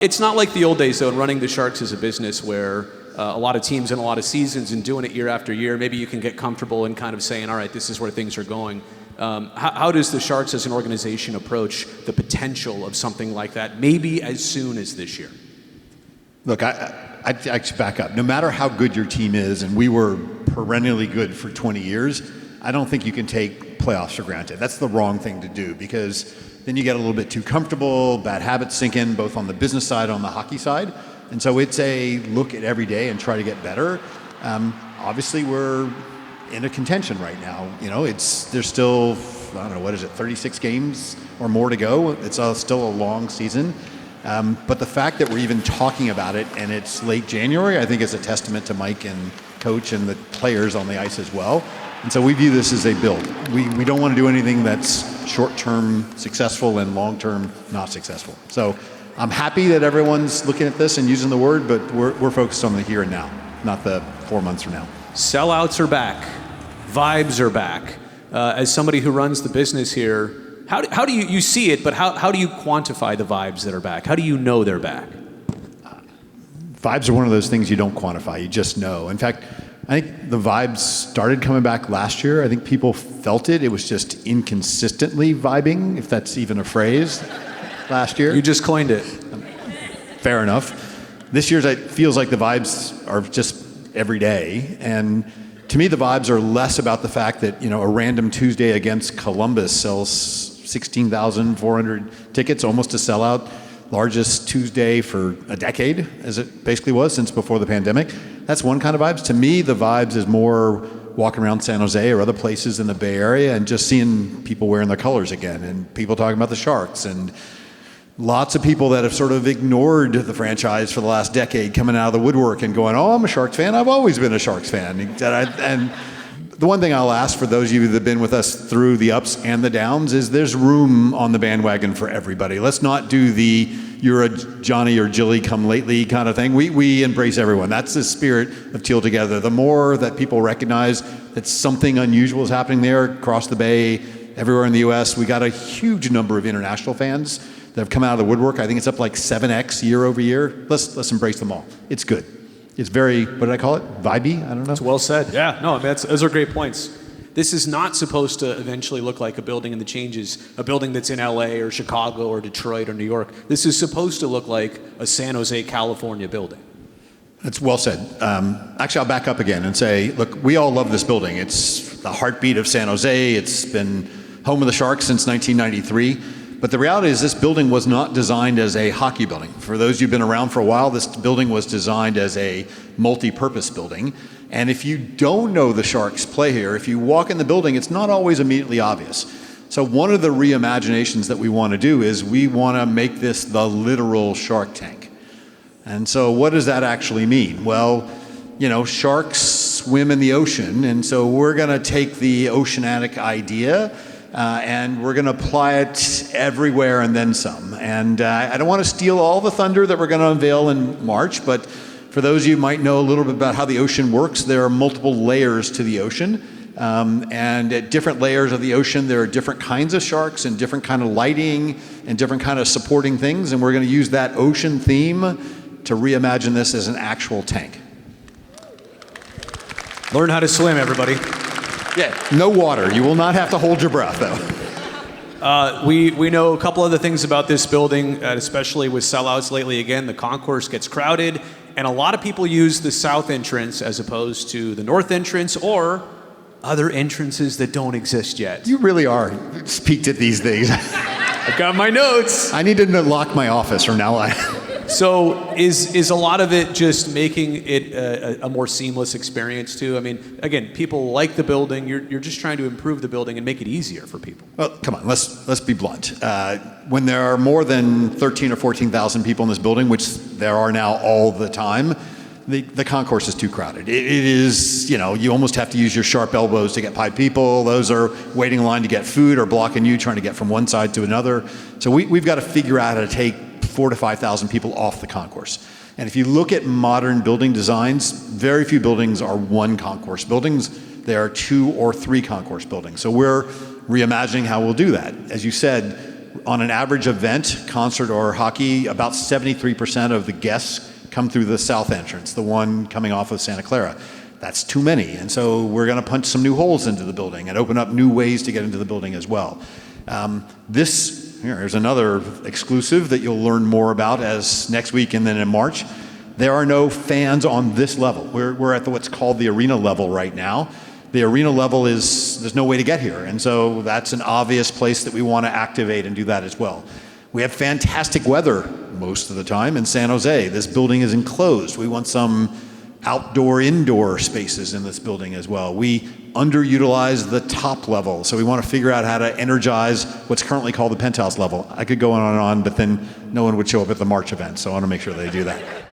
It's not like the old days, though, in running the Sharks as a business where a lot of teams and a lot of seasons and doing it year after year, maybe you can get comfortable in kind of saying, all right, this is where things are going. How does the Sharks as an organization approach the potential of something like that, maybe as soon as this year? Look, I actually back up. No matter how good your team is, and we were perennially good for 20 years, I don't think you can take playoffs for granted. That's the wrong thing to do, because then you get a little bit too comfortable, bad habits sink in, both on the business side and on the hockey side. And so it's a look at every day and try to get better. Obviously, we're in a contention right now. You know, there's still, I don't know, what is it, 36 games or more to go. It's still a long season. But the fact that we're even talking about it and it's late January, I think is a testament to Mike and coach and the players on the ice as well. And so we view this as a build. We don't want to do anything that's short-term successful and long-term not successful. So I'm happy that everyone's looking at this and using the word, but we're focused on the here and now, not the 4 months from now. Sellouts are back. Vibes are back. As somebody who runs the business here, how do you see it, but how do you quantify the vibes that are back? How do you know they're back? Vibes are one of those things you don't quantify, you just know. In fact, I think the vibes started coming back last year. I think people felt it. It was just inconsistently vibing, if that's even a phrase, last year. You just coined it. Fair enough. This year it feels like the vibes are just every day. And to me, the vibes are less about the fact that, a random Tuesday against Columbus sells 16,400 tickets, almost a sellout. Largest Tuesday for a decade, as it basically was since before the pandemic. That's one kind of vibes. To me, the vibes is more walking around San Jose or other places in the Bay Area and just seeing people wearing their colors again and people talking about the Sharks and lots of people that have sort of ignored the franchise for the last decade coming out of the woodwork and going, oh, I'm a Sharks fan. I've always been a Sharks fan. And the one thing I'll ask for those of you that have been with us through the ups and the downs is there's room on the bandwagon for everybody. Let's not do the you're a Johnny or Jilly come lately kind of thing. We embrace everyone. That's the spirit of Teal Together. The more that people recognize that something unusual is happening there across the Bay, everywhere in the US, we got a huge number of international fans that have come out of the woodwork. I think it's up like 7x year over year. Let's embrace them all. It's good. It's very, what did I call it? Vibey? I don't know. It's well said. Yeah, no, I mean, those are great points. This is not supposed to eventually look like a building in the changes, a building that's in LA or Chicago or Detroit or New York. This is supposed to look like a San Jose, California building. That's well said. Actually, I'll back up again and say, look, we all love this building. It's the heartbeat of San Jose. It's been home of the Sharks since 1993. But the reality is this building was not designed as a hockey building. For those who've been around for a while, this building was designed as a multi-purpose building. And if you don't know the Sharks play here, if you walk in the building, it's not always immediately obvious. So one of the reimaginations that we want to do is we want to make this the literal Shark Tank. And so what does that actually mean? Well, sharks swim in the ocean, and so we're going to take the oceanic idea and we're going to apply it everywhere and then some. And I don't want to steal all the thunder that we're going to unveil in March, but for those of you who might know a little bit about how the ocean works, there are multiple layers to the ocean. And at different layers of the ocean, there are different kinds of sharks and different kind of lighting and different kind of supporting things. And we're going to use that ocean theme to reimagine this as an actual tank. Learn how to swim, everybody. Yeah, no water. You will not have to hold your breath, though. We know a couple other things about this building, especially with sellouts lately. Again, the concourse gets crowded, and a lot of people use the south entrance as opposed to the north entrance or other entrances that don't exist yet. You really are peaked at these things. I've got my notes. I need to lock my office from now on. So is a lot of it just making it a more seamless experience too? I mean, again, people like the building. You're just trying to improve the building and make it easier for people. Well, come on, let's be blunt. When there are more than 13 or 14,000 people in this building, which there are now all the time, the concourse is too crowded. It is, you almost have to use your sharp elbows to get by people. Those are waiting in line to get food or blocking you trying to get from one side to another. So we've got to figure out how to take 4,000 to 5,000 people off the concourse. And if you look at modern building designs, very few buildings are one concourse buildings. There are 2 or 3 concourse buildings. So we're reimagining how we'll do that. As you said, on an average event, concert or hockey, about 73% of the guests come through the south entrance, the one coming off of Santa Clara. That's too many, and so we're going to punch some new holes into the building and open up new ways to get into the building as well. Here's another exclusive that you'll learn more about as next week and then in March. There are no fans on this level. We're at what's called the arena level right now. The arena level there's no way to get here, and so that's an obvious place that we want to activate and do that as well. We have fantastic weather most of the time in San Jose. This building is enclosed. We want some outdoor-indoor spaces in this building as well. We underutilize the top level, so we want to figure out how to energize what's currently called the penthouse level. I could go on and on, but then no one would show up at the March event, so I want to make sure they do that.